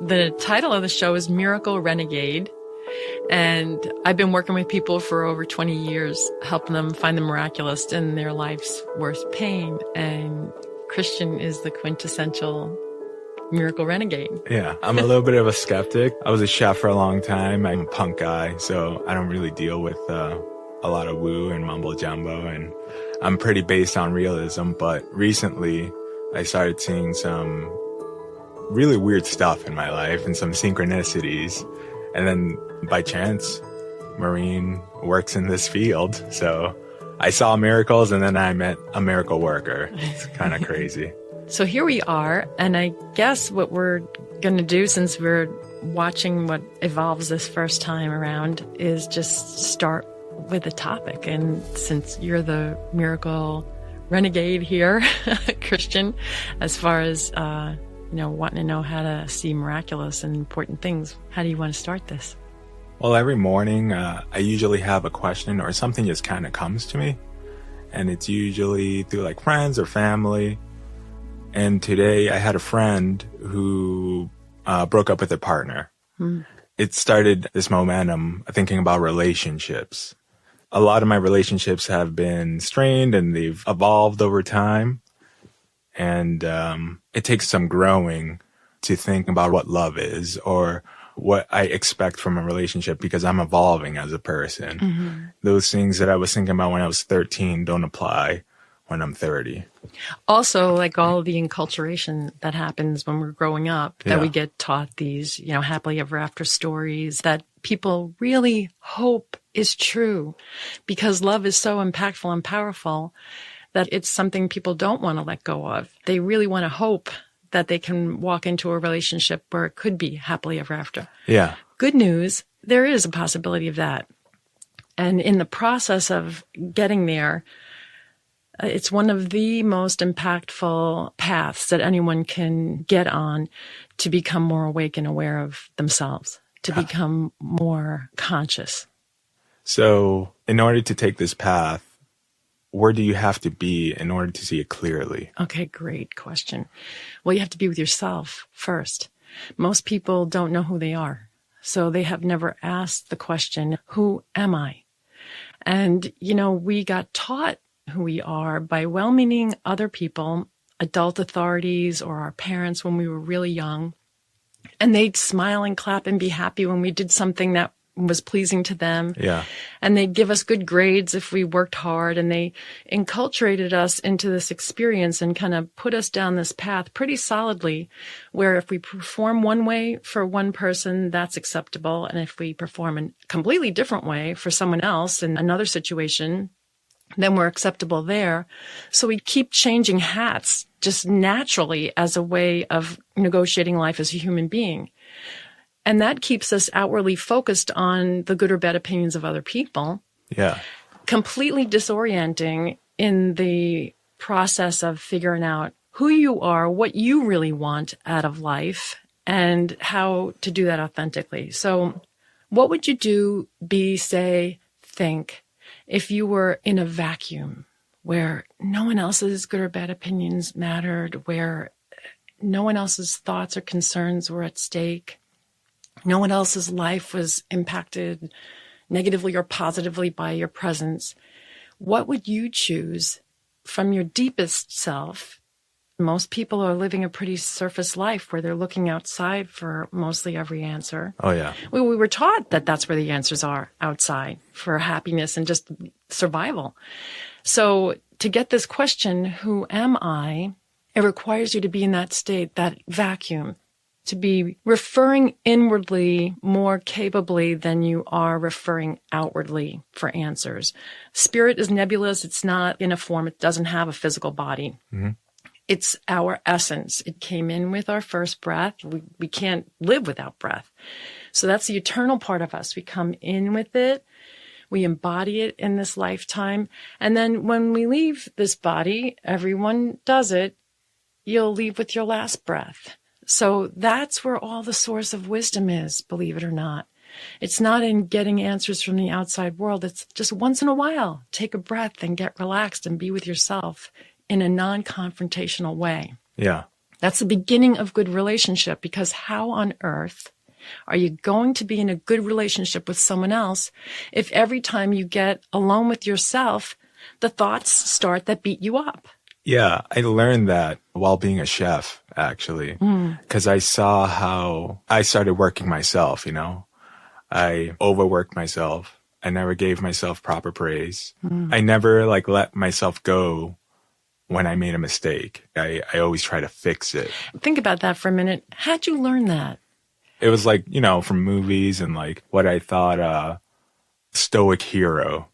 The title of the show is Miracle Renegade. And I've been working with people for over 20 years, helping them find the miraculous in their life's worst pain. And Christian is the quintessential miracle renegade. Yeah, I'm a little bit of a skeptic. I was a chef for a long time. I'm a punk guy, so I don't really deal with a lot of woo and mumbo jumbo. And I'm pretty based on realism. But recently, I started seeing some really weird stuff in my life and some synchronicities. And then by chance, Maureen works in this field. So I saw miracles and then I met a miracle worker. It's kind of crazy. So here we are. And I guess what we're going to do, since we're watching what evolves this first time around, is just start with a topic. And since you're the miracle renegade here, Christian, as far as wanting to know how to see miraculous and important things, how do you want to start this? Well, every morning, I usually have a question or something just kind of comes to me. And it's usually through like friends or family. And today I had a friend who broke up with their partner. It started this momentum thinking about relationships. A lot of my relationships have been strained and they've evolved over time. And it takes some growing to think about what love is or what I expect from a relationship, because I'm evolving as a person. Mm-hmm. Those things that I was thinking about when I was 13 don't apply when I'm 30. Also, like all of the enculturation that happens when we're growing up, that we get taught these, happily ever after stories that people really hope is true, because love is so impactful and powerful that it's something people don't want to let go of. They really want to hope that they can walk into a relationship where it could be happily ever after. Yeah. Good news, there is a possibility of that. And in the process of getting there, it's one of the most impactful paths that anyone can get on to become more awake and aware of themselves, to become more conscious. So in order to take this path, where do you have to be in order to see it clearly? Okay, great question. Well, you have to be with yourself first. Most people don't know who they are, so they have never asked the question, who am I? And, we got taught who we are by well-meaning other people, adult authorities or our parents when we were really young. And they'd smile and clap and be happy when we did something that was pleasing to them. Yeah. And they'd give us good grades if we worked hard, and they enculturated us into this experience and kind of put us down this path pretty solidly, where if we perform one way for one person, that's acceptable. And if we perform a completely different way for someone else in another situation, then we're acceptable there. So we keep changing hats just naturally as a way of negotiating life as a human being. And that keeps us outwardly focused on the good or bad opinions of other people. Yeah. Completely disorienting in the process of figuring out who you are, what you really want out of life, and how to do that authentically. So what would you do, be, say, think, if you were in a vacuum where no one else's good or bad opinions mattered, where no one else's thoughts or concerns were at stake, no one else's life was impacted negatively or positively by your presence? What would you choose from your deepest self? Most people are living a pretty surface life where they're looking outside for mostly every answer. Oh, yeah. We were taught that that's where the answers are, outside, for happiness and just survival. So to get this question, who am I? It requires you to be in that state, that vacuum, to be referring inwardly more capably than you are referring outwardly for answers. Spirit is nebulous. It's not in a form. It doesn't have a physical body. Mm-hmm. It's our essence. It came in with our first breath. We can't live without breath. So that's the eternal part of us. We come in with it. We embody it in this lifetime. And then when we leave this body, everyone does it, you'll leave with your last breath. So that's where all the source of wisdom is, believe it or not. It's not in getting answers from the outside world. It's just once in a while, take a breath and get relaxed and be with yourself in a non-confrontational way. Yeah. That's the beginning of good relationship, because how on earth are you going to be in a good relationship with someone else if every time you get alone with yourself, the thoughts start that beat you up? Yeah, I learned that while being a chef, actually, because I saw how I started working myself, I overworked myself. I never gave myself proper praise. I never let myself go when I made a mistake. I always try to fix it. Think about that for a minute. How'd you learn that? It was from movies and what I thought a stoic hero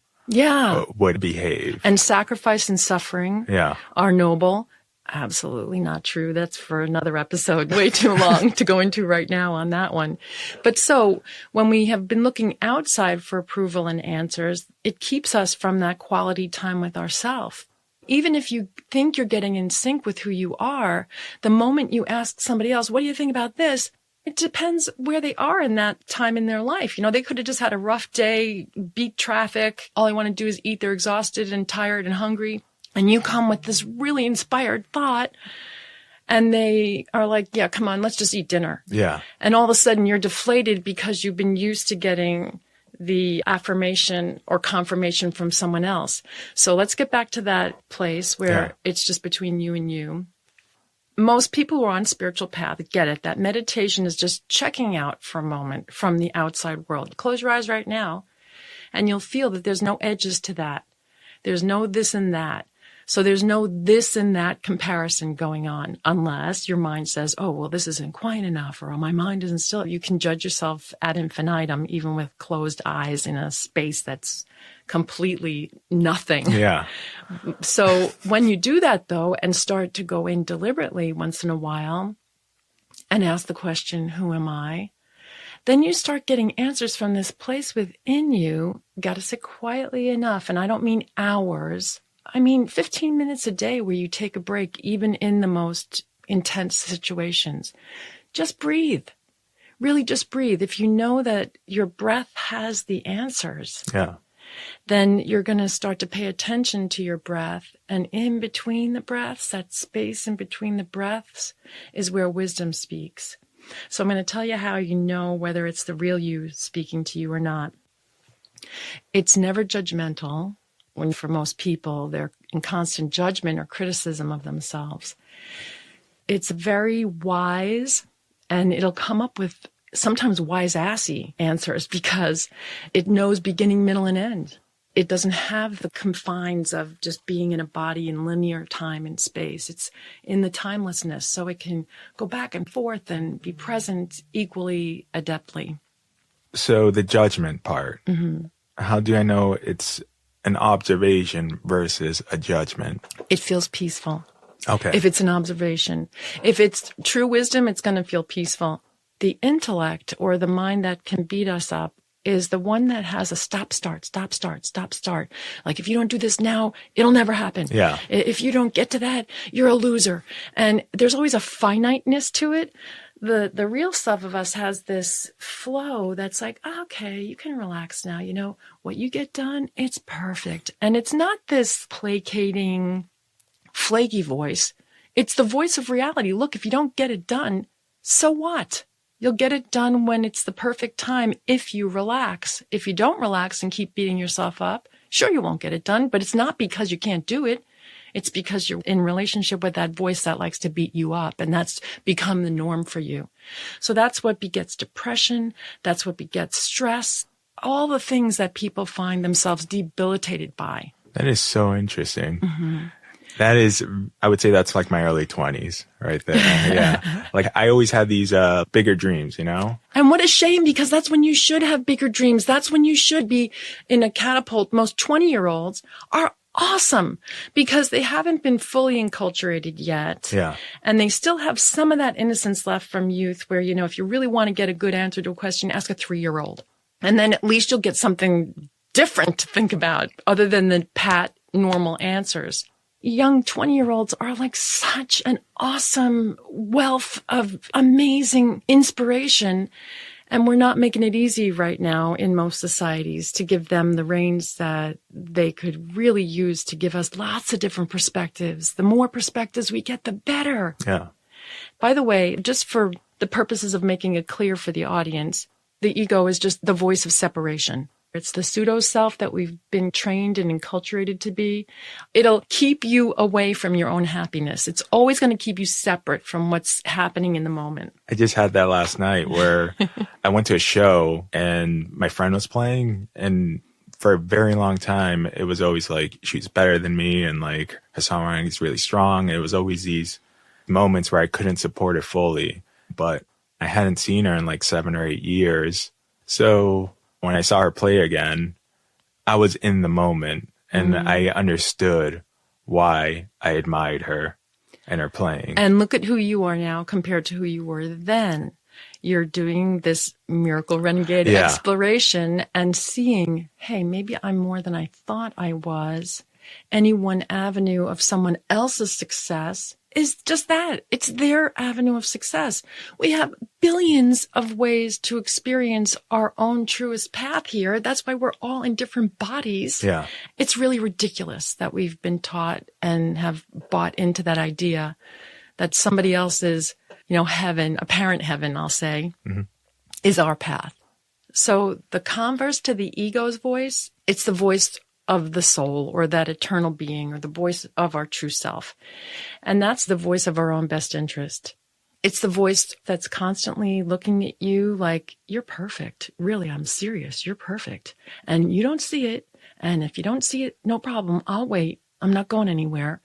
would behave. And sacrifice and suffering are noble. Absolutely not true. That's for another episode, way too long to go into right now on that one. But so when we have been looking outside for approval and answers, it keeps us from that quality time with ourselves. Even if you think you're getting in sync with who you are, the moment you ask somebody else, what do you think about this? It depends where they are in that time in their life. They could have just had a rough day, beat traffic. All they want to do is eat. They're exhausted and tired and hungry. And you come with this really inspired thought and they are like, yeah, come on, let's just eat dinner. Yeah. And all of a sudden you're deflated because you've been used to getting the affirmation or confirmation from someone else. So let's get back to that place where it's just between you and you. Most people who are on spiritual path get it, that meditation is just checking out for a moment from the outside world. Close your eyes right now and you'll feel that there's no edges to that. There's no this and that. So there's no this and that comparison going on unless your mind says, oh, well, this isn't quiet enough, or oh, my mind isn't still. You can judge yourself ad infinitum, even with closed eyes in a space that's completely nothing. Yeah. So when you do that, though, and start to go in deliberately once in a while and ask the question, who am I? Then you start getting answers from this place within you. Got to sit quietly enough. And I don't mean hours. I mean 15 minutes a day where you take a break, even in the most intense situations. Just breathe. Really just breathe. If you know that your breath has the answers, then you're going to start to pay attention to your breath. And in between the breaths, that space in between the breaths is where wisdom speaks. So I'm going to tell you how you know whether it's the real you speaking to you or not. It's never judgmental. When for most people, they're in constant judgment or criticism of themselves. It's very wise, and it'll come up with sometimes wise-assy answers because it knows beginning, middle, and end. It doesn't have the confines of just being in a body in linear time and space. It's in the timelessness, so it can go back and forth and be present equally adeptly. So the judgment part, how do I know it's an observation versus a judgment? It feels peaceful. Okay. If it's an observation. If it's true wisdom, it's going to feel peaceful. The intellect or the mind that can beat us up is the one that has a stop, start. Like, if you don't do this now, it'll never happen. Yeah. If you don't get to that, you're a loser. And there's always a finiteness to it. The real stuff of us has this flow that's like, okay, you can relax now. What you get done, it's perfect. And it's not this placating, flaky voice. It's the voice of reality. Look, if you don't get it done, so what? You'll get it done when it's the perfect time if you relax. If you don't relax and keep beating yourself up, sure, you won't get it done, but it's not because you can't do it. It's because you're in relationship with that voice that likes to beat you up, and that's become the norm for you. So that's what begets depression. That's what begets stress. All the things that people find themselves debilitated by. That is so interesting. That is, I would say that's like my early 20s right there. Yeah. I always had these bigger dreams, And what a shame, because that's when you should have bigger dreams. That's when you should be in a catapult. Most 20-year-olds are awesome because they haven't been fully enculturated yet. Yeah. And they still have some of that innocence left from youth where, if you really want to get a good answer to a question, ask a 3-year-old. And then at least you'll get something different to think about other than the pat, normal answers. Young 20-year-olds are like such an awesome wealth of amazing inspiration. And we're not making it easy right now in most societies to give them the reins that they could really use to give us lots of different perspectives. The more perspectives we get, the better. Yeah. By the way, just for the purposes of making it clear for the audience, the ego is just the voice of separation. It's the pseudo self that we've been trained and enculturated to be. It'll keep you away from your own happiness. It's always going to keep you separate from what's happening in the moment. I just had that last night where I went to a show and my friend was playing, and for a very long time, it was always like, she's better than me, and like her songwriting is really strong. It was always these moments where I couldn't support it fully, but I hadn't seen her in like 7 or 8 years. So when I saw her play again, I was in the moment, and I understood why I admired her and her playing. And look at who you are now compared to who you were then. You're doing this Miracle Renegade exploration and seeing, hey, maybe I'm more than I thought I was. Any one avenue of someone else's success is just that. It's their avenue of success. We have billions of ways to experience our own truest path here. That's why we're all in different bodies. Yeah. It's really ridiculous that we've been taught and have bought into that idea that somebody else's, heaven, apparent heaven, I'll say, is our path. So the converse to the ego's voice, it's the voice of the soul or that eternal being or the voice of our true self. And that's the voice of our own best interest. It's the voice that's constantly looking at you like, you're perfect. Really, I'm serious. You're perfect. And you don't see it. And if you don't see it, no problem. I'll wait. I'm not going anywhere.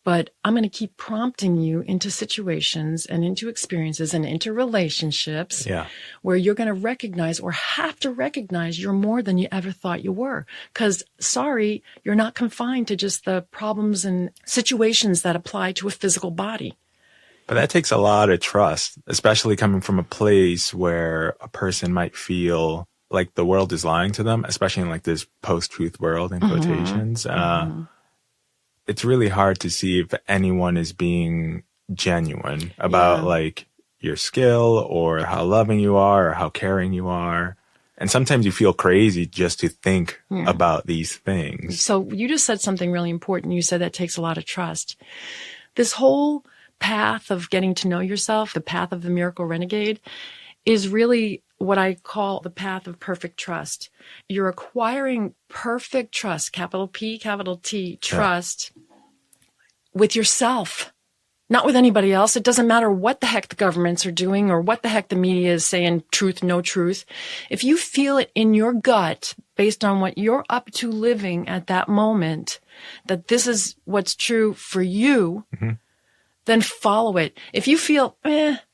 But I'm going to keep prompting you into situations and into experiences and into relationships where you're going to recognize or have to recognize you're more than you ever thought you were. Because, sorry, you're not confined to just the problems and situations that apply to a physical body. But that takes a lot of trust, especially coming from a place where a person might feel like the world is lying to them, especially in like this post-truth world in quotations. It's really hard to see if anyone is being genuine about like your skill or how loving you are or how caring you are. And sometimes you feel crazy just to think about these things. So you just said something really important. You said that takes a lot of trust. This whole path of getting to know yourself, the path of the Miracle Renegade, is really what I call the path of perfect trust. You're acquiring perfect trust, capital P, capital T, trust with yourself, not with anybody else. It doesn't matter what the heck the governments are doing or what the heck the media is saying, truth, no truth. If you feel it in your gut, based on what you're up to living at that moment, that this is what's true for you, then follow it. If you feel,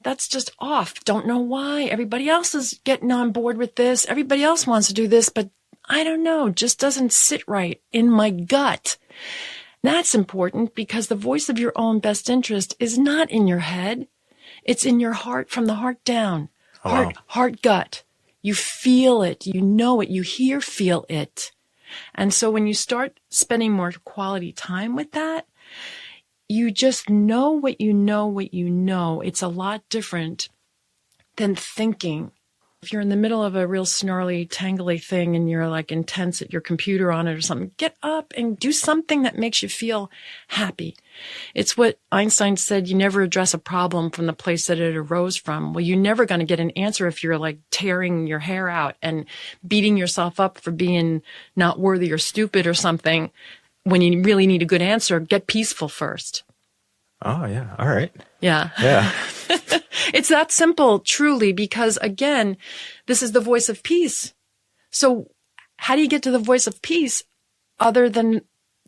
that's just off, don't know why, everybody else is getting on board with this, everybody else wants to do this, but I don't know, just doesn't sit right in my gut. That's important because the voice of your own best interest is not in your head. It's in your heart, from the heart down. Heart, gut. You feel it. You know it. You hear, feel it. And so when you start spending more quality time with that, you just know what you know, what you know. It's a lot different than thinking. If you're in the middle of a real snarly, tangly thing and you're like intense at your computer on it or something, get up and do something that makes you feel happy. It's what Einstein said, you never address a problem from the place that it arose from. Well, you're never going to get an answer if you're like tearing your hair out and beating yourself up for being not worthy or stupid or something. When you really need a good answer, get peaceful first. Oh, yeah. All right. Yeah. Yeah. It's that simple, truly, because again, this is the voice of peace. So how do you get to the voice of peace other than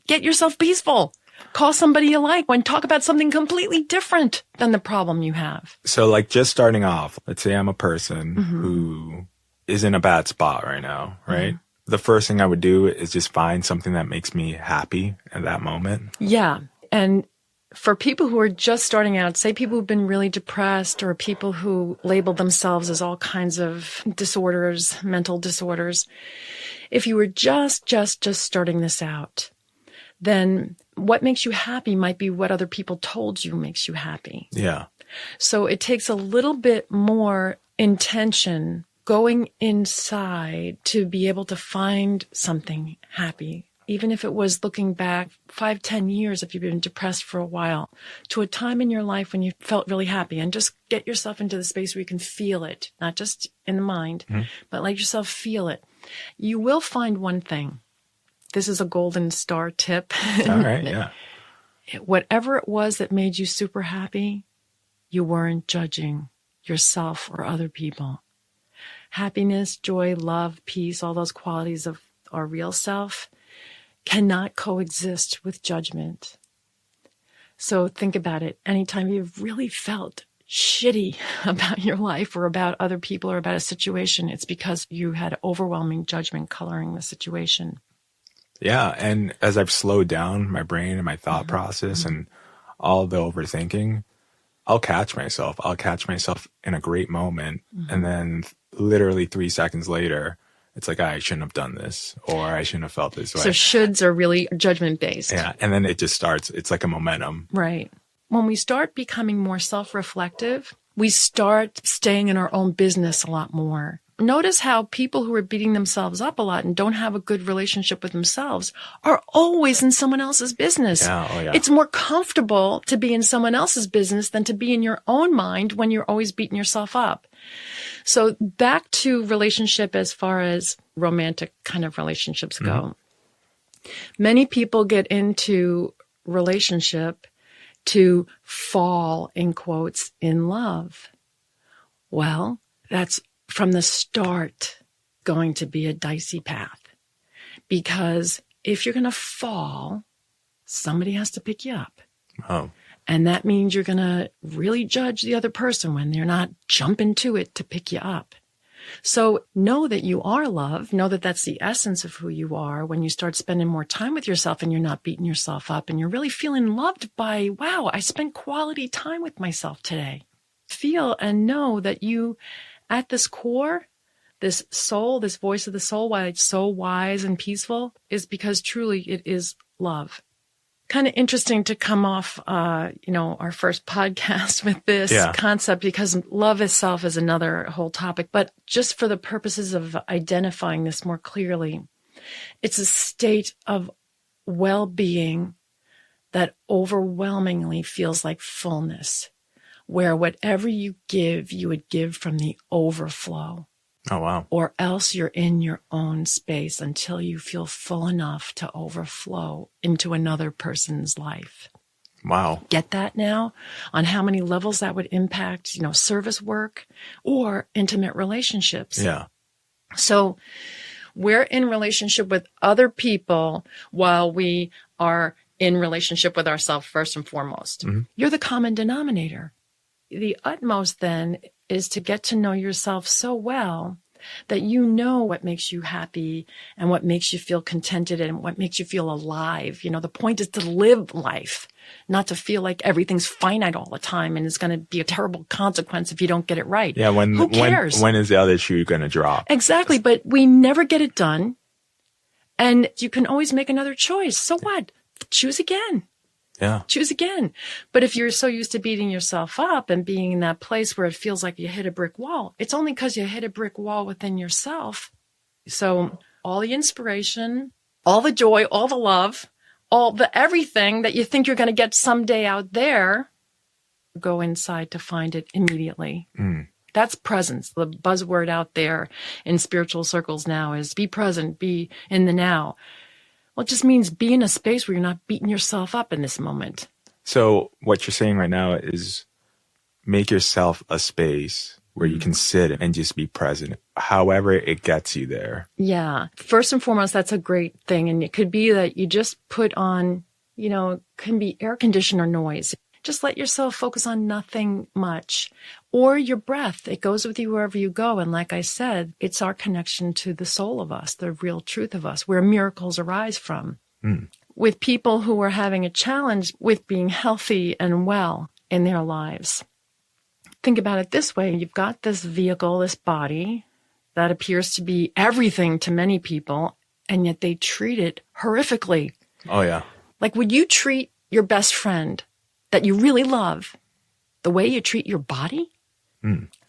get yourself peaceful? Call somebody you like and talk about something completely different than the problem you have. So like just starting off, let's say I'm a person who is in a bad spot right now, right? The first thing I would do is just find something that makes me happy at that moment. Yeah. And for people who are just starting out, say people who've been really depressed or people who label themselves as all kinds of disorders, mental disorders, if you were just starting this out, then what makes you happy might be what other people told you makes you happy. Yeah. So it takes a little bit more intention going inside to be able to find something happy even if it was looking back 5, 10 years, if you've been depressed for a while, to a time in your life when you felt really happy, and just get yourself into the space where you can feel it, not just in the mind, but let yourself feel it. You will find one thing. This is a golden star tip. All right, yeah. Whatever it was that made you super happy, you weren't judging yourself or other people. Happiness, joy, love, peace, all those qualities of our real self cannot coexist with judgment. So think about it. Anytime you've really felt shitty about your life or about other people or about a situation, it's because you had overwhelming judgment coloring the situation. Yeah. And as I've slowed down my brain and my thought process and all the overthinking, I'll catch myself. I'll catch myself in a great moment. And then literally 3 seconds later, it's like, I shouldn't have done this, or I shouldn't have felt this way. So shoulds are really judgment based. Yeah. And then it just starts. It's like a momentum. Right. When we start becoming more self-reflective, we start staying in our own business a lot more. Notice how people who are beating themselves up a lot and don't have a good relationship with themselves are always in someone else's business. Yeah, oh yeah. It's more comfortable to be in someone else's business than to be in your own mind when you're always beating yourself up. So back to relationship as far as romantic kind of relationships go. Many people get into relationship to fall, in quotes, in love. Well, that's from the start going to be a dicey path, because if you're going to fall, somebody has to pick you up. Oh. And that means you're going to really judge the other person when they're not jumping to it to pick you up. So know that you are loved. Know that that's the essence of who you are when you start spending more time with yourself and you're not beating yourself up and you're really feeling loved by, wow, I spent quality time with myself today. Feel and know that you, at this core, this soul, this voice of the soul, why it's so wise and peaceful, is because truly it is love. Kind of interesting to come off, our first podcast with this concept, because love itself is another whole topic. But just for the purposes of identifying this more clearly, it's a state of well-being that overwhelmingly feels like fullness, where whatever you give, you would give from the overflow. Oh, wow. Or else you're in your own space until you feel full enough to overflow into another person's life. Wow. Get that now? On how many levels that would impact, service work or intimate relationships. Yeah. So we're in relationship with other people while we are in relationship with ourselves first and foremost. You're the common denominator. The utmost then is to get to know yourself so well that you know what makes you happy and what makes you feel contented and what makes you feel alive. The point is to live life, not to feel like everything's finite all the time and it's going to be a terrible consequence if you don't get it right. Yeah, who cares? When is the other shoe going to drop? Exactly, but we never get it done. And you can always make another choice. So what? Choose again. Yeah. Choose again. But if you're so used to beating yourself up and being in that place where it feels like you hit a brick wall, it's only because you hit a brick wall within yourself. So all the inspiration, all the joy, all the love, all the everything that you think you're going to get someday out there, go inside to find it immediately. That's presence. The buzzword out there in spiritual circles now is be present, be in the now. Well, it just means be in a space where you're not beating yourself up in this moment. So what you're saying right now is make yourself a space where you can sit and just be present, however it gets you there. Yeah. First and foremost, that's a great thing. And it could be that you just put on, it can be air conditioner noise. Just let yourself focus on nothing much. Or your breath. It goes with you wherever you go. And like I said, it's our connection to the soul of us, the real truth of us, where miracles arise from. With people who are having a challenge with being healthy and well in their lives. Think about it this way. You've got this vehicle, this body that appears to be everything to many people, and yet they treat it horrifically. Oh, yeah. Like, would you treat your best friend that you really love the way you treat your body?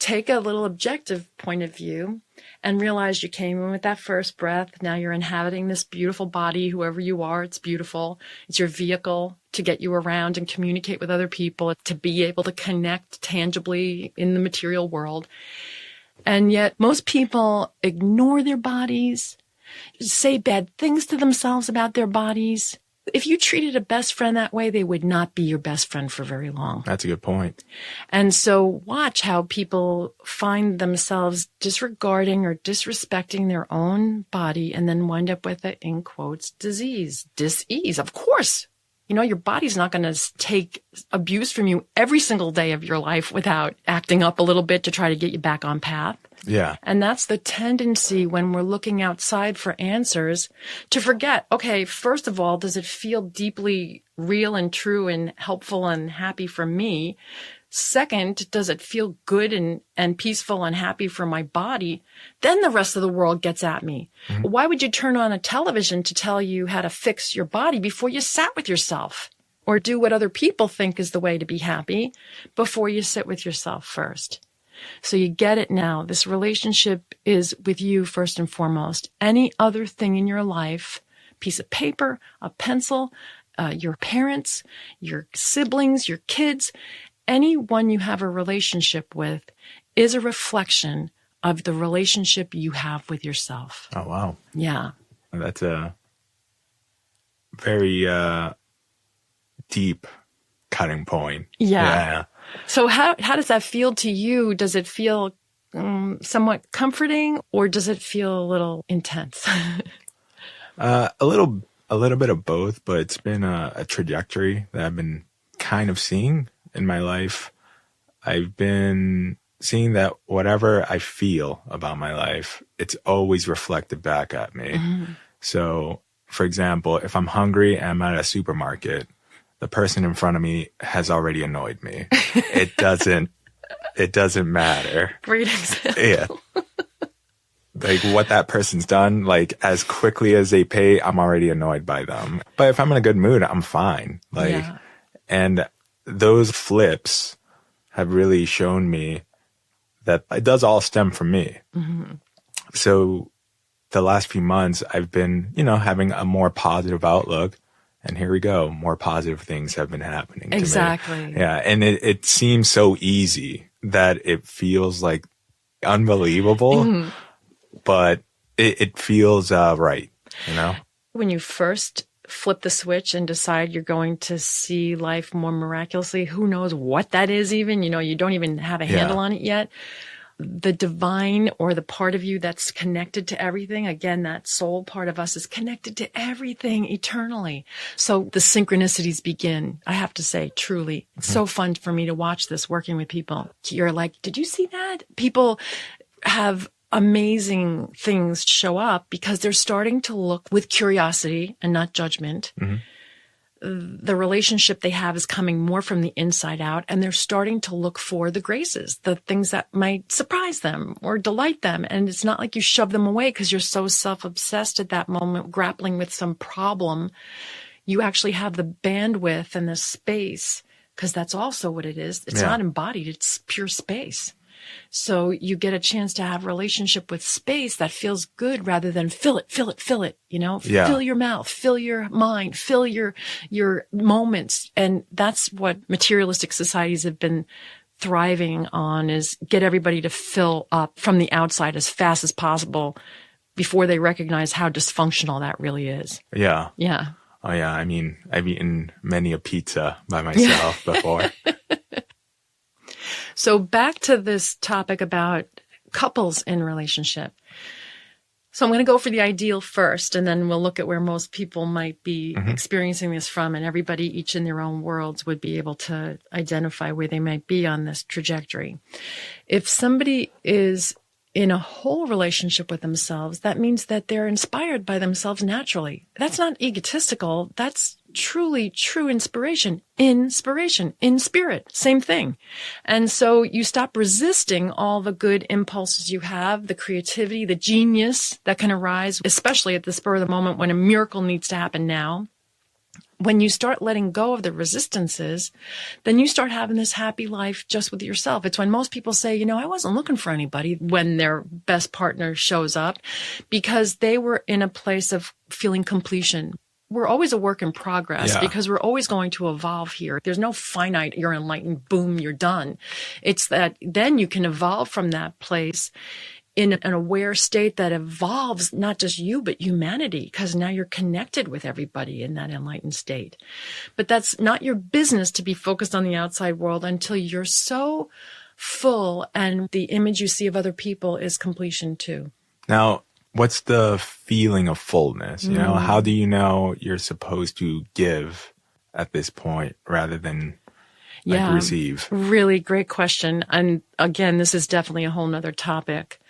take a little objective point of view and realize you came in with that first breath. Now you're inhabiting this beautiful body, whoever you are, it's beautiful. It's your vehicle to get you around and communicate with other people, to be able to connect tangibly in the material world. And yet most people ignore their bodies, say bad things to themselves about their bodies. If you treated a best friend that way, they would not be your best friend for very long. That's a good point. And so watch how people find themselves disregarding or disrespecting their own body and then wind up with a, in quotes, disease, dis-ease. Of course, your body's not going to take abuse from you every single day of your life without acting up a little bit to try to get you back on path. Yeah. And that's the tendency when we're looking outside for answers to forget, okay, first of all, does it feel deeply real and true and helpful and happy for me? Second, does it feel good and peaceful and happy for my body? Then the rest of the world gets at me. Mm-hmm. Why would you turn on a television to tell you how to fix your body before you sat with yourself? Or do what other people think is the way to be happy before you sit with yourself first? So you get it now. This relationship is with you first and foremost. Any other thing in your life, piece of paper, a pencil, your parents, your siblings, your kids, anyone you have a relationship with is a reflection of the relationship you have with yourself. Oh, wow. Yeah. That's a very deep cutting point. Yeah. So how does that feel to you? Does it feel somewhat comforting, or does it feel a little intense? A little bit of both, but it's been a trajectory that I've been kind of seeing in my life. I've been seeing that whatever I feel about my life, it's always reflected back at me. Mm-hmm. So, for example, if I'm hungry and I'm at a supermarket, the person in front of me has already annoyed me. It doesn't matter. Great example. Yeah. Like what that person's done, like as quickly as they pay, I'm already annoyed by them. But if I'm in a good mood, I'm fine. And those flips have really shown me that it does all stem from me. Mm-hmm. So the last few months I've been, having a more positive outlook. And here we go. More positive things have been happening to exactly. me. Yeah. And it seems so easy that it feels like unbelievable, mm-hmm. but it feels right, When you first flip the switch and decide you're going to see life more miraculously, who knows what that is even, you don't even have a handle on it yet. The divine, or the part of you that's connected to everything, again, that soul part of us is connected to everything eternally. So the synchronicities begin, I have to say, truly. It's so fun for me to watch this working with people. You're like, did you see that? People have amazing things show up because they're starting to look with curiosity and not judgment. Mm-hmm. The relationship they have is coming more from the inside out, and they're starting to look for the graces, the things that might surprise them or delight them. And it's not like you shove them away because you're so self-obsessed at that moment, grappling with some problem. You actually have the bandwidth and the space, because that's also what it is. It's not embodied. It's pure space. So you get a chance to have a relationship with space that feels good rather than fill it, fill your mouth, fill your mind, fill your moments. And that's what materialistic societies have been thriving on, is get everybody to fill up from the outside as fast as possible before they recognize how dysfunctional that really is. Yeah. Yeah. Oh yeah. I mean, I've eaten many a pizza by myself before. So back to this topic about couples in relationship. So I'm going to go for the ideal first, and then we'll look at where most people might be experiencing this from, and everybody, each in their own worlds, would be able to identify where they might be on this trajectory. If somebody is in a whole relationship with themselves, that means that they're inspired by themselves naturally. That's not egotistical. That's truly true inspiration in spirit, same thing. And so you stop resisting all the good impulses you have, the creativity, the genius that can arise, especially at the spur of the moment when a miracle needs to happen now. When you start letting go of the resistances, then you start having this happy life just with yourself. It's when most people say, I wasn't looking for anybody when their best partner shows up, because they were in a place of feeling completion. We're always a work in progress because we're always going to evolve here. There's no finite, you're enlightened, boom, you're done. It's that then you can evolve from that place in an aware state that evolves not just you, but humanity, because now you're connected with everybody in that enlightened state. But that's not your business to be focused on the outside world until you're so full and the image you see of other people is completion too. Now, what's the feeling of fullness? How do you know you're supposed to give at this point rather than receive? Really great question. And again, this is definitely a whole nother topic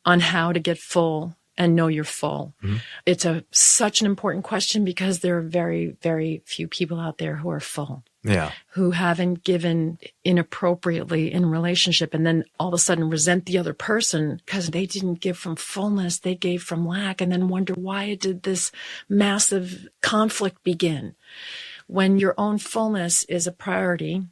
on how to get full and know you're full. Mm-hmm. It's such an important question because there are very, very few people out there who are full. Yeah. Who haven't given inappropriately in relationship and then all of a sudden resent the other person because they didn't give from fullness, they gave from lack, and then wonder why did this massive conflict begin. When your own fullness is a priority,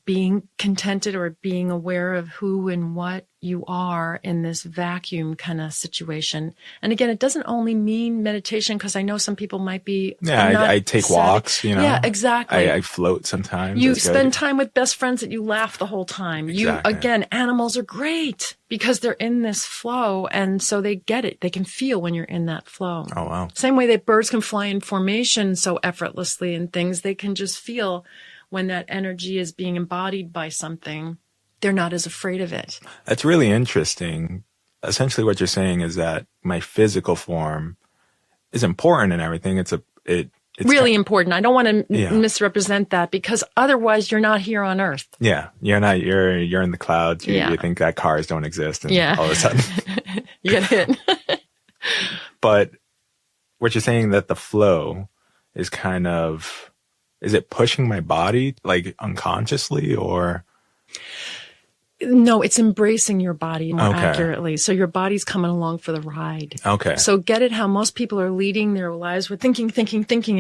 being contented or being aware of who and what you are in this vacuum kind of situation. And again, it doesn't only mean meditation, because I know some people might be. Yeah, I take walks, Yeah, exactly. I float sometimes. You spend time with best friends that you laugh the whole time. Exactly. Again, animals are great because they're in this flow. And so they get it. They can feel when you're in that flow. Oh, wow. Same way that birds can fly in formation so effortlessly and things, they can just feel when that energy is being embodied by something, they're not as afraid of it. That's really interesting. Essentially what you're saying is that my physical form is important and everything. It's really important. I don't want to misrepresent that, because otherwise you're not here on Earth. Yeah. You're in the clouds. You think that cars don't exist, and all of a sudden you get hit. But what you're saying, that the flow is kind of, is it pushing my body like unconsciously, or? No, it's embracing your body more accurately. So your body's coming along for the ride. Okay. So get it how most people are leading their lives with thinking,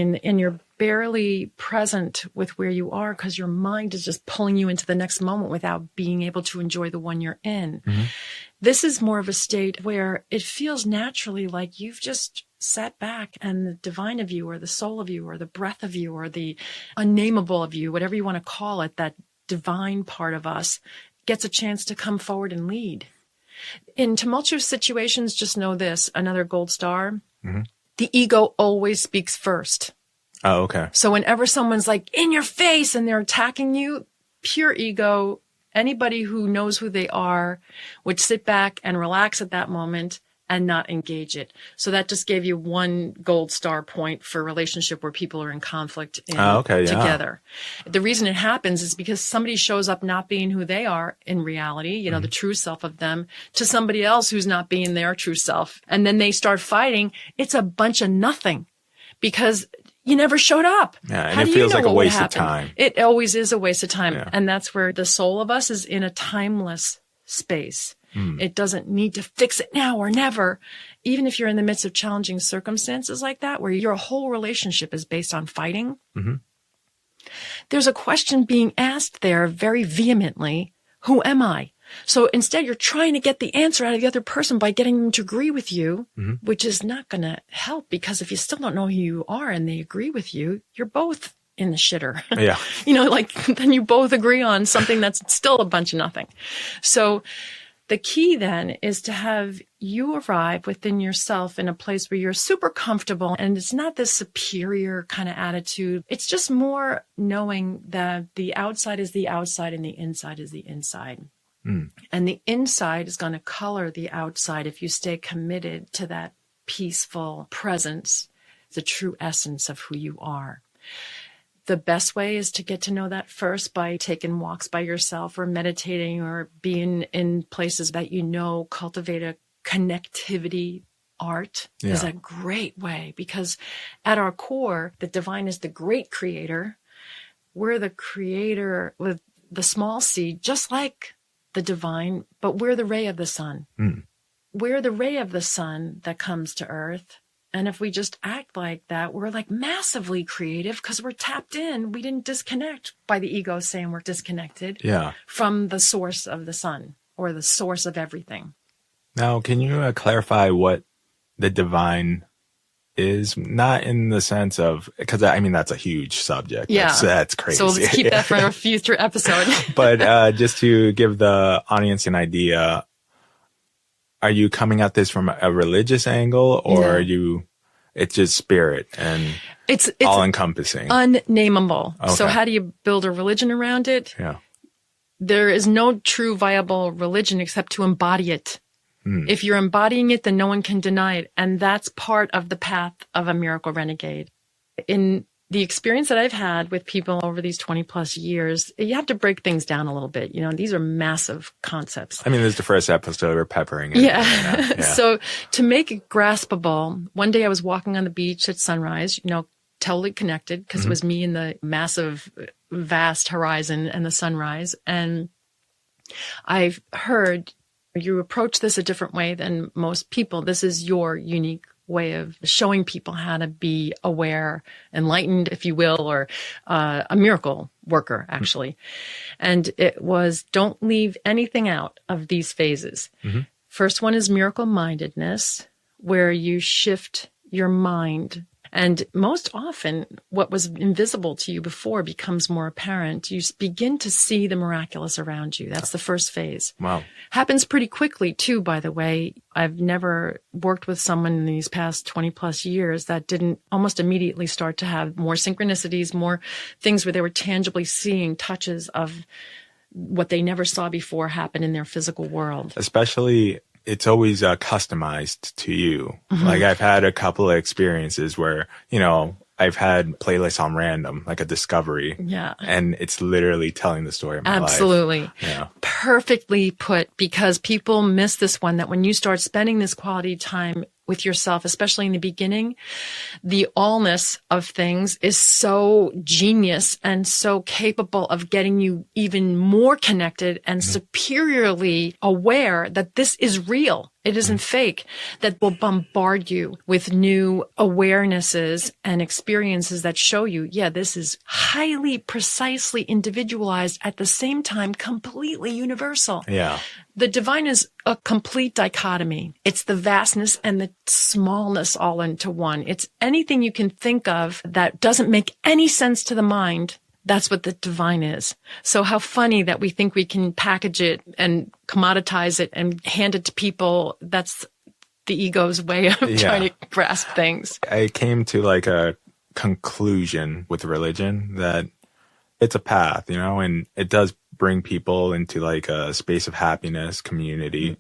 and you're barely present with where you are because your mind is just pulling you into the next moment without being able to enjoy the one you're in. Mm-hmm. This is more of a state where it feels naturally like you've just sat back and the divine of you or the soul of you or the breath of you or the unnameable of you, whatever you want to call it, that divine part of us gets a chance to come forward and lead. In tumultuous situations, just know this, another gold star, the ego always speaks first. Oh, okay. So whenever someone's like in your face and they're attacking you, pure ego, anybody who knows who they are would sit back and relax at that moment and not engage it. So that just gave you one gold star point for a relationship where people are in conflict together. The reason it happens is because somebody shows up not being who they are in reality, the true self of them, to somebody else who's not being their true self. And then they start fighting. It's a bunch of nothing because you never showed up. Yeah, and it feels like a waste of time. It always is a waste of time. Yeah. And that's where the soul of us is in a timeless space. It doesn't need to fix it now or never. Even if you're in the midst of challenging circumstances like that, where your whole relationship is based on fighting, there's a question being asked there very vehemently, who am I? So instead, you're trying to get the answer out of the other person by getting them to agree with you, which is not going to help, because if you still don't know who you are and they agree with you, you're both in the shitter. Yeah. Then you both agree on something that's still a bunch of nothing. So the key then is to have you arrive within yourself in a place where you're super comfortable, and it's not this superior kind of attitude. It's just more knowing that the outside is the outside and the inside is the inside. And the inside is going to color the outside if you stay committed to that peaceful presence, the true essence of who you are. The best way is to get to know that first by taking walks by yourself or meditating or being in places that cultivate a connectivity. Art is a great way, because at our core, the divine is the great creator. We're the creator with the small c, just like the divine, but we're the ray of the sun. We're the ray of the sun that comes to earth And if we just act like that, we're like massively creative because we're tapped in. We didn't disconnect by the ego saying we're disconnected from the source of the sun or the source of everything. Now, can you clarify what the divine is? Not in the sense of, because I mean, that's a huge subject. Yeah. That's crazy. So let's keep that for a future episode. But just to give the audience an idea, are you coming at this from a religious angle, or are you, it's just spirit and it's all encompassing? Unnameable. Okay. So how do you build a religion around it? Yeah. There is no true viable religion except to embody it. If you're embodying it, then no one can deny it. And that's part of the path of a miracle renegade. In the experience that I've had with people over these 20 plus years, you have to break things down a little bit. You know, these are massive concepts. I mean, this is the first episode we're peppering it. Yeah. So to make it graspable, one day I was walking on the beach at sunrise, you know, totally connected because it was me and the massive, vast horizon and the sunrise. And I've heard, you approach this a different way than most people. This is your unique way of showing people how to be aware, enlightened, if you will, or a miracle worker, actually. And it was, don't leave anything out of these phases. First one is miracle mindedness, where you shift your mind. And most often, what was invisible to you before becomes more apparent. You begin to see the miraculous around you. That's the first phase. Wow. Happens pretty quickly, too, by the way. I've never worked with someone in these past 20 plus years that didn't almost immediately start to have more synchronicities, more things where they were tangibly seeing touches of what they never saw before happen in their physical world. Especially, it's always customized to you. Like I've had a couple of experiences where, you know, I've had playlists on random, like a discovery. Yeah. And it's literally telling the story of my life. Absolutely. Yeah. Perfectly put, because people miss this one, that when you start spending this quality time with yourself, especially in the beginning, the allness of things is so genius and so capable of getting you even more connected and superiorly aware that this is real. It isn't fake, that will bombard you with new awarenesses and experiences that show you, yeah, this is highly, precisely individualized, at the same time, completely universal. Yeah. The divine is a complete dichotomy. It's the vastness and the smallness all into one. It's anything you can think of that doesn't make any sense to the mind. That's what the divine is. So how funny that we think we can package it and commoditize it and hand it to people. That's the ego's way of trying to grasp things. I came to like a conclusion with religion that it's a path, you know, and it does bring people into like a space of happiness, community.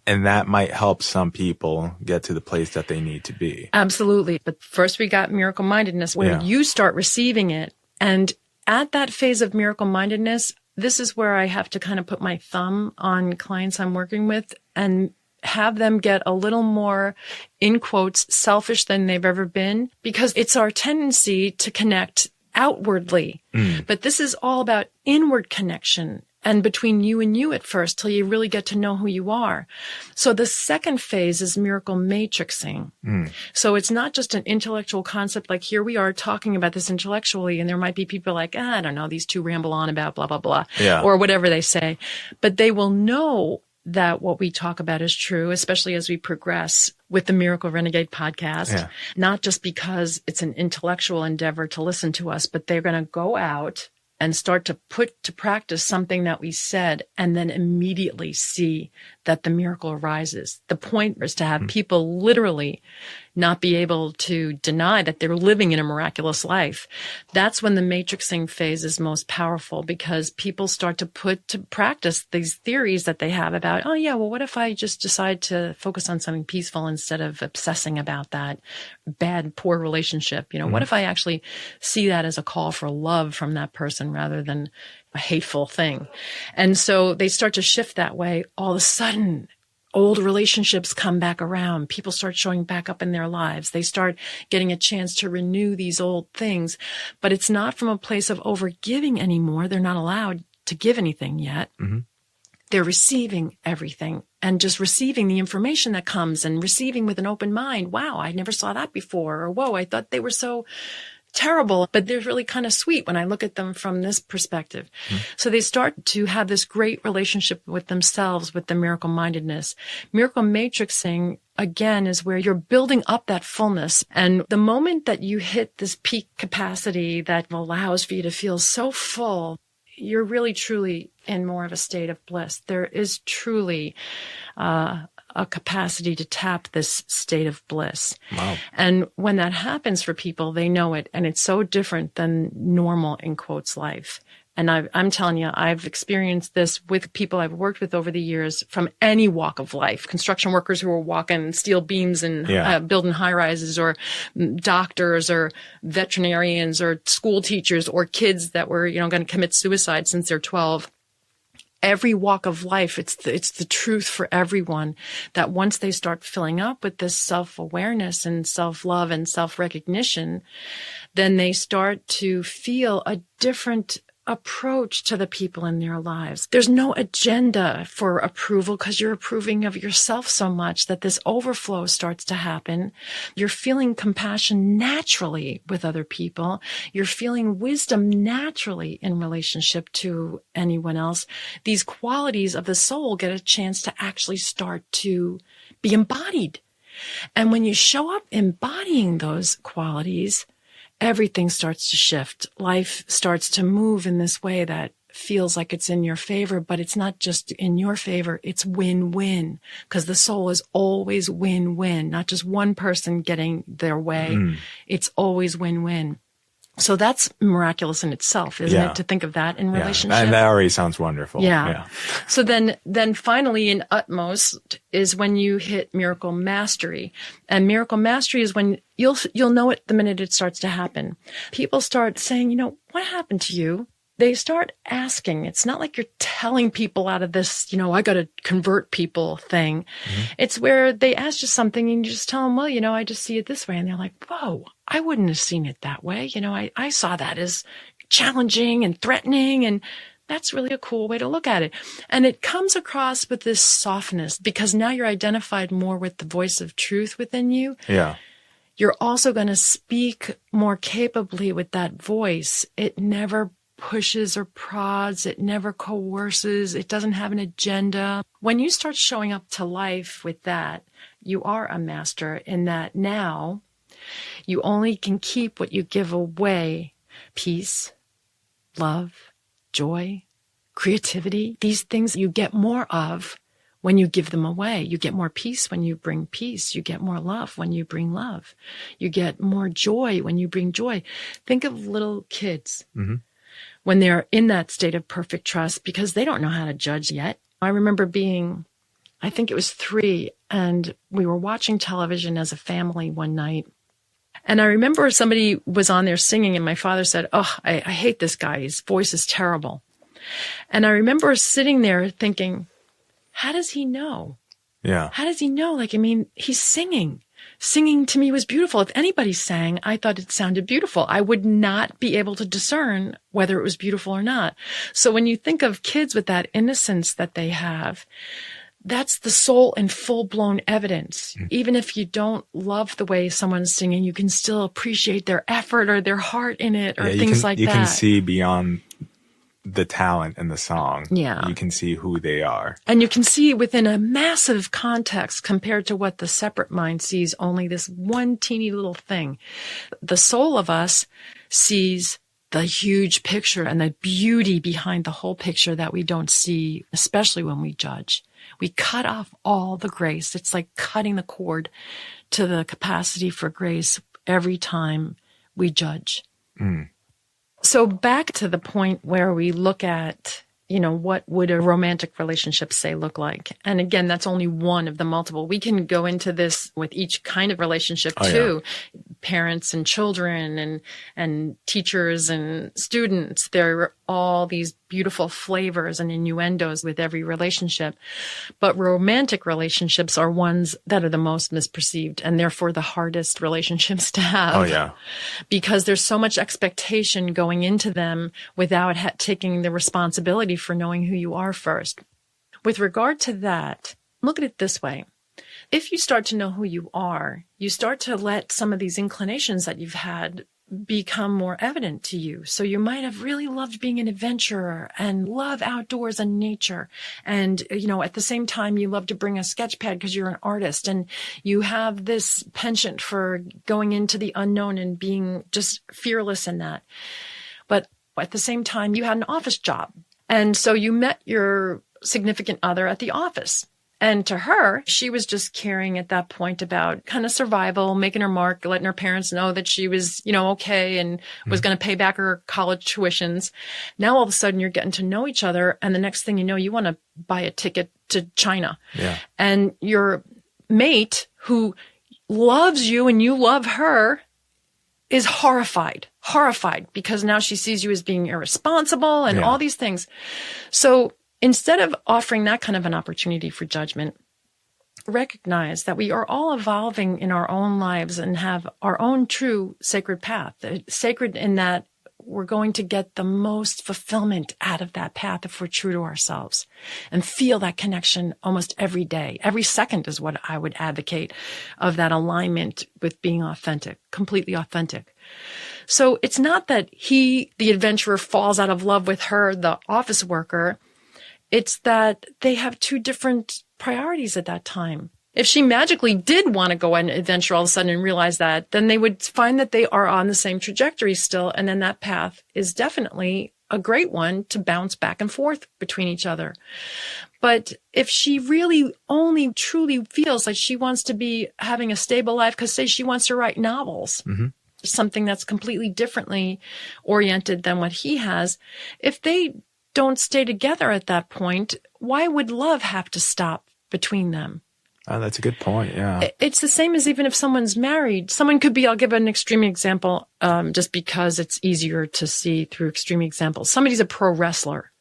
And that might help some people get to the place that they need to be. Absolutely. But first we got miracle mindedness, where you start receiving it. And at that phase of miracle mindedness, this is where I have to kind of put my thumb on clients I'm working with and have them get a little more, in quotes, selfish than they've ever been, because it's our tendency to connect outwardly. But this is all about inward connection, and between you and you at first, till you really get to know who you are. So the second phase is miracle matrixing. So it's not just an intellectual concept, like here we are talking about this intellectually, and there might be people like, I don't know, these two ramble on about blah, blah, blah, or whatever they say. But they will know that what we talk about is true, especially as we progress with the Miracle Renegade podcast, not just because it's an intellectual endeavor to listen to us, but they're going to go out and start to put to practice something that we said, and then immediately see that the miracle arises. The point is to have people literally not be able to deny that they're living in a miraculous life. That's when the matrixing phase is most powerful, because people start to put to practice these theories that they have about, oh yeah, well, what if I just decide to focus on something peaceful instead of obsessing about that bad, poor relationship? You know, what if I actually see that as a call for love from that person rather than a hateful thing? And so they start to shift that way. All of a sudden, old relationships come back around. People start showing back up in their lives. They start getting a chance to renew these old things. But it's not from a place of overgiving anymore. They're not allowed to give anything yet. They're receiving everything and just receiving the information that comes and receiving with an open mind. Wow, I never saw that before. Or, whoa, I thought they were so terrible, but they're really kind of sweet when I look at them from this perspective. So they start to have this great relationship with themselves, with the miracle mindedness. Miracle matrixing, again, is where you're building up that fullness. And the moment that you hit this peak capacity that allows for you to feel so full, you're really truly in more of a state of bliss. There is truly a capacity to tap this state of bliss. Wow. And when that happens for people, they know it. And it's so different than normal, in quotes, life. And I'm telling you, I've experienced this with people I've worked with over the years from any walk of life. Construction workers who are walking steel beams and building high rises, or doctors, or veterinarians, or school teachers, or kids that were, going to commit suicide since they're 12. Every walk of life, it's the truth for everyone that once they start filling up with this self-awareness and self-love and self-recognition, then they start to feel a different approach to the people in their lives. There's no agenda for approval because you're approving of yourself so much that this overflow starts to happen. You're feeling compassion naturally with other people. You're feeling wisdom naturally in relationship to anyone else. These qualities of the soul get a chance to actually start to be embodied. And when you show up embodying those qualities, everything starts to shift. Life starts to move in this way that feels like it's in your favor, but it's not just in your favor. It's win-win, because the soul is always win-win, not just one person getting their way. It's always win-win. So that's miraculous in itself, isn't it? To think of that in relationship. And that already sounds wonderful. Yeah. So then finally in utmost is when you hit miracle mastery. And miracle mastery is when you'll know it the minute it starts to happen. People start saying, what happened to you? They start asking. It's not like you're telling people out of this, I got to convert people thing. It's where they ask you something and you just tell them, well, I just see it this way. And they're like, whoa, I wouldn't have seen it that way. I saw that as challenging and threatening, and that's really a cool way to look at it. And it comes across with this softness because now you're identified more with the voice of truth within you. Yeah. You're also going to speak more capably with that voice. It never pushes or prods. It never coerces. It doesn't have an agenda. When you start showing up to life with that, you are a master in that now you only can keep what you give away. Peace, love, joy, creativity. These things you get more of when you give them away. You get more peace when you bring peace. You get more love when you bring love. You get more joy when you bring joy. Think of little kids. When they're in that state of perfect trust, because they don't know how to judge yet. I remember being, I think it was 3, and we were watching television as a family one night. And I remember somebody was on there singing, and my father said, oh, I hate this guy. His voice is terrible. And I remember sitting there thinking, how does he know? Yeah. How does he know? He's singing. Singing to me was beautiful. If anybody sang, I thought it sounded beautiful. I would not be able to discern whether it was beautiful or not. So when you think of kids with that innocence that they have, that's the soul in full-blown evidence. Even if you don't love the way someone's singing, you can still appreciate their effort or their heart in it or things like that. You can see beyond the talent in the song. Yeah. You can see who they are. And you can see within a massive context compared to what the separate mind sees, only this one teeny little thing. The soul of us sees the huge picture and the beauty behind the whole picture that we don't see, especially when we judge. We cut off all the grace. It's like cutting the cord to the capacity for grace every time we judge. So back to the point where we look at, what would a romantic relationship, say, look like? And again, that's only one of the multiple. We can go into this with each kind of relationship too. Yeah. Parents and children and teachers and students. There are all these beautiful flavors and innuendos with every relationship. But romantic relationships are ones that are the most misperceived and therefore the hardest relationships to have. Oh, yeah. Because there's so much expectation going into them without taking the responsibility for knowing who you are first. with regard to that, look at it this way. If you start to know who you are, you start to let some of these inclinations that you've had become more evident to you. So you might have really loved being an adventurer and love outdoors and nature. And, at the same time, you love to bring a sketch pad because you're an artist and you have this penchant for going into the unknown and being just fearless in that. But at the same time, you had an office job. And so you met your significant other at the office. And to her, she was just caring at that point about kind of survival, making her mark, letting her parents know that she was, okay and was going to pay back her college tuitions. Now, all of a sudden, you're getting to know each other. And the next thing you know, you want to buy a ticket to China. Yeah. And your mate who loves you and you love her is horrified because now she sees you as being irresponsible and all these things. So instead of offering that kind of an opportunity for judgment, recognize that we are all evolving in our own lives and have our own true sacred path. Sacred in that we're going to get the most fulfillment out of that path if we're true to ourselves and feel that connection almost every day. Every second is what I would advocate of that alignment with being authentic, completely authentic. So it's not that the adventurer, falls out of love with her, the office worker. It's that they have two different priorities at that time. If she magically did want to go on an adventure all of a sudden and realize that, then they would find that they are on the same trajectory still. And then that path is definitely a great one to bounce back and forth between each other. But if she really only truly feels like she wants to be having a stable life, because say she wants to write novels, something that's completely differently oriented than what he has, if they don't stay together at that point, why would love have to stop between them? Oh, that's a good point. Yeah. It's the same as even if someone's married. Someone could be, I'll give an extreme example, just because it's easier to see through extreme examples. Somebody's a pro wrestler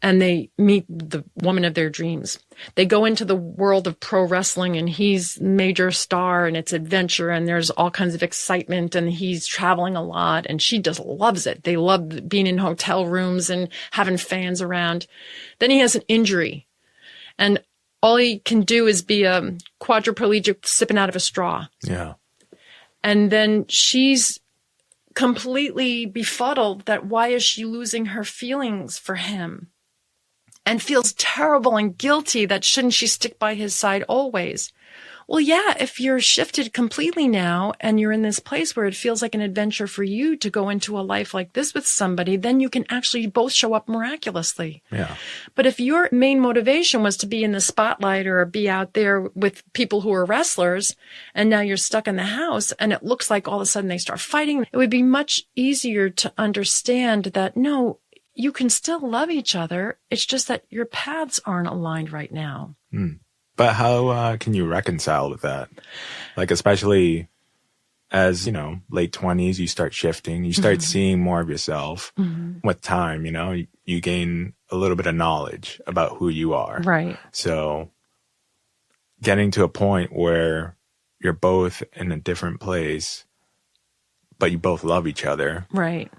and they meet the woman of their dreams. They go into the world of pro wrestling and he's major star and it's adventure and there's all kinds of excitement and he's traveling a lot and she just loves it. They love being in hotel rooms and having fans around. Then he has an injury and all he can do is be a quadriplegic sipping out of a straw. Yeah. And then she's completely befuddled that why is she losing her feelings for him and feels terrible and guilty that shouldn't she stick by his side always? Well, yeah, if you're shifted completely now and you're in this place where it feels like an adventure for you to go into a life like this with somebody, then you can actually both show up miraculously. Yeah. But if your main motivation was to be in the spotlight or be out there with people who are wrestlers, and now you're stuck in the house and it looks like all of a sudden they start fighting, it would be much easier to understand that, no, you can still love each other. It's just that your paths aren't aligned right now. But how can you reconcile with that? Like, especially as, late 20s, you start shifting, you start seeing more of yourself. With time, you gain a little bit of knowledge about who you are. Right. So getting to a point where you're both in a different place, but you both love each other. Right.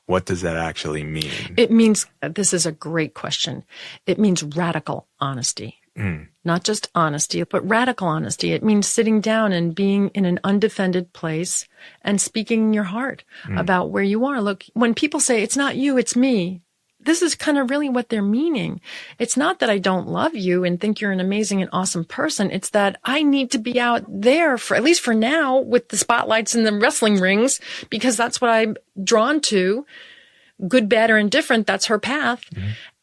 What does that actually mean? It means, this is a great question. It means radical honesty. Not just honesty, but radical honesty. It means sitting down and being in an undefended place and speaking your heart about where you are. Look, when people say, it's not you, it's me, this is kind of really what they're meaning. It's not that I don't love you and think you're an amazing and awesome person. It's that I need to be out there for, at least for now, with the spotlights and the wrestling rings, because that's what I'm drawn to. Good, bad, or indifferent, that's her path.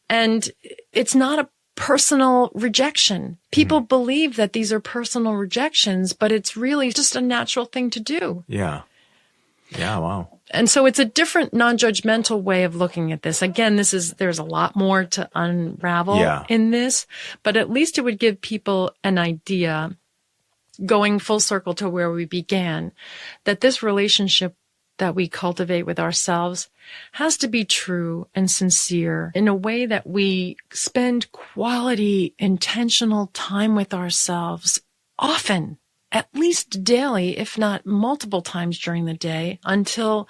And it's not a personal rejection. People believe that these are personal rejections, but it's really just a natural thing to do. Yeah. Yeah, wow. And so it's a different non-judgmental way of looking at this. Again, there's a lot more to unravel in this, but at least it would give people an idea, going full circle to where we began, that this relationship that we cultivate with ourselves has to be true and sincere in a way that we spend quality, intentional time with ourselves often at least daily, if not multiple times during the day, until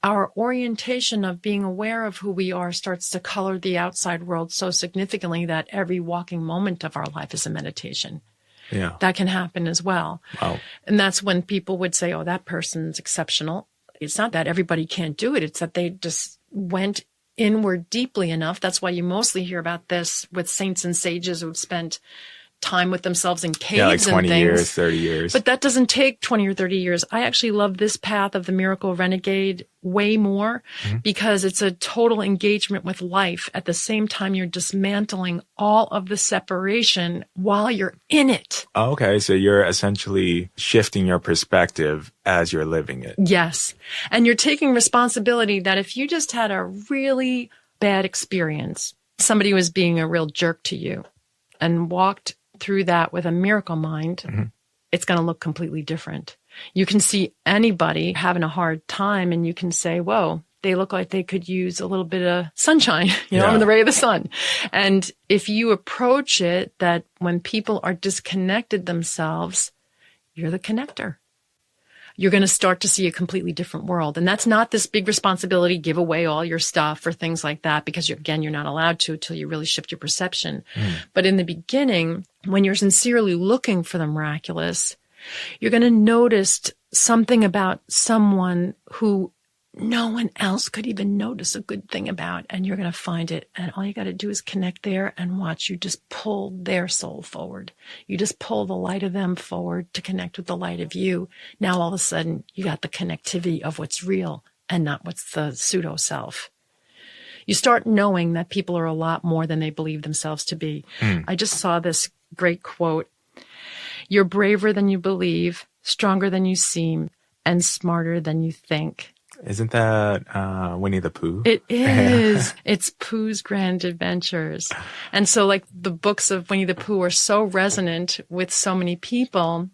our orientation of being aware of who we are starts to color the outside world so significantly that every walking moment of our life is a meditation. Yeah. That can happen as well. Wow. And that's when people would say, oh, that person's exceptional. It's not that everybody can't do it. It's that they just went inward deeply enough. That's why you mostly hear about this with saints and sages who've spent time with themselves in caves like 20 and things. years, 30 years. But that doesn't take 20 or 30 years. I actually love this path of the Miracle Renegade way more because it's a total engagement with life. At the same time, you're dismantling all of the separation while you're in it. Oh, okay. So you're essentially shifting your perspective as you're living it. Yes. And you're taking responsibility that if you just had a really bad experience, somebody was being a real jerk to you and walked through that with a miracle mind, it's going to look completely different. You can see anybody having a hard time and you can say, whoa, they look like they could use a little bit of sunshine, in the ray of the sun. And if you approach it that when people are disconnected themselves, you're the connector. You're going to start to see a completely different world. And that's not this big responsibility, give away all your stuff or things like that, because you're not allowed to until you really shift your perception. But in the beginning, when you're sincerely looking for the miraculous, you're going to notice something about someone who no one else could even notice a good thing about, and you're going to find it. And all you got to do is connect there and watch you just pull their soul forward. You just pull the light of them forward to connect with the light of you. Now, all of a sudden, you got the connectivity of what's real and not what's the pseudo self. You start knowing that people are a lot more than they believe themselves to be. I just saw this great quote. You're braver than you believe, stronger than you seem, and smarter than you think. Isn't that Winnie the Pooh? It is. It's Pooh's Grand Adventures. And so like the books of Winnie the Pooh are so resonant with so many people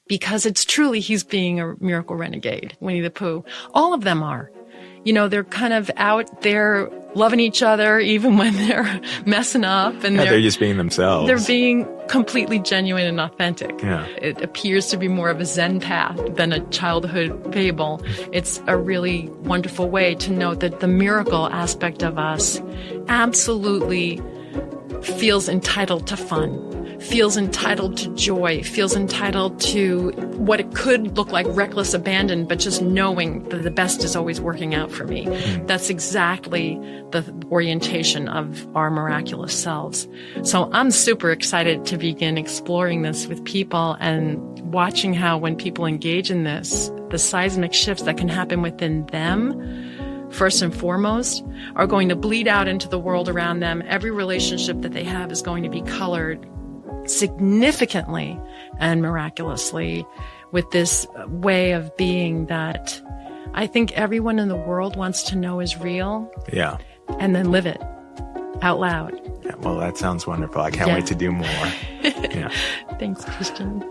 because it's truly he's being a miracle renegade, Winnie the Pooh. All of them are. They're kind of out there loving each other even when they're messing up. And they're just being themselves. They're being completely genuine and authentic. Yeah. It appears to be more of a Zen path than a childhood fable. It's a really wonderful way to note that the miracle aspect of us absolutely feels entitled to fun, feels entitled to joy, feels entitled to what it could look like reckless abandon, but just knowing that the best is always working out for me. That's exactly the orientation of our miraculous selves. So I'm super excited to begin exploring this with people and watching how when people engage in this, the seismic shifts that can happen within them, first and foremost, are going to bleed out into the world around them. Every relationship that they have is going to be colored significantly and miraculously with this way of being that I think everyone in the world wants to know is real. Yeah. And then live it out loud. Yeah, well, that sounds wonderful. I can't wait to do more. Yeah. Thanks, Christian.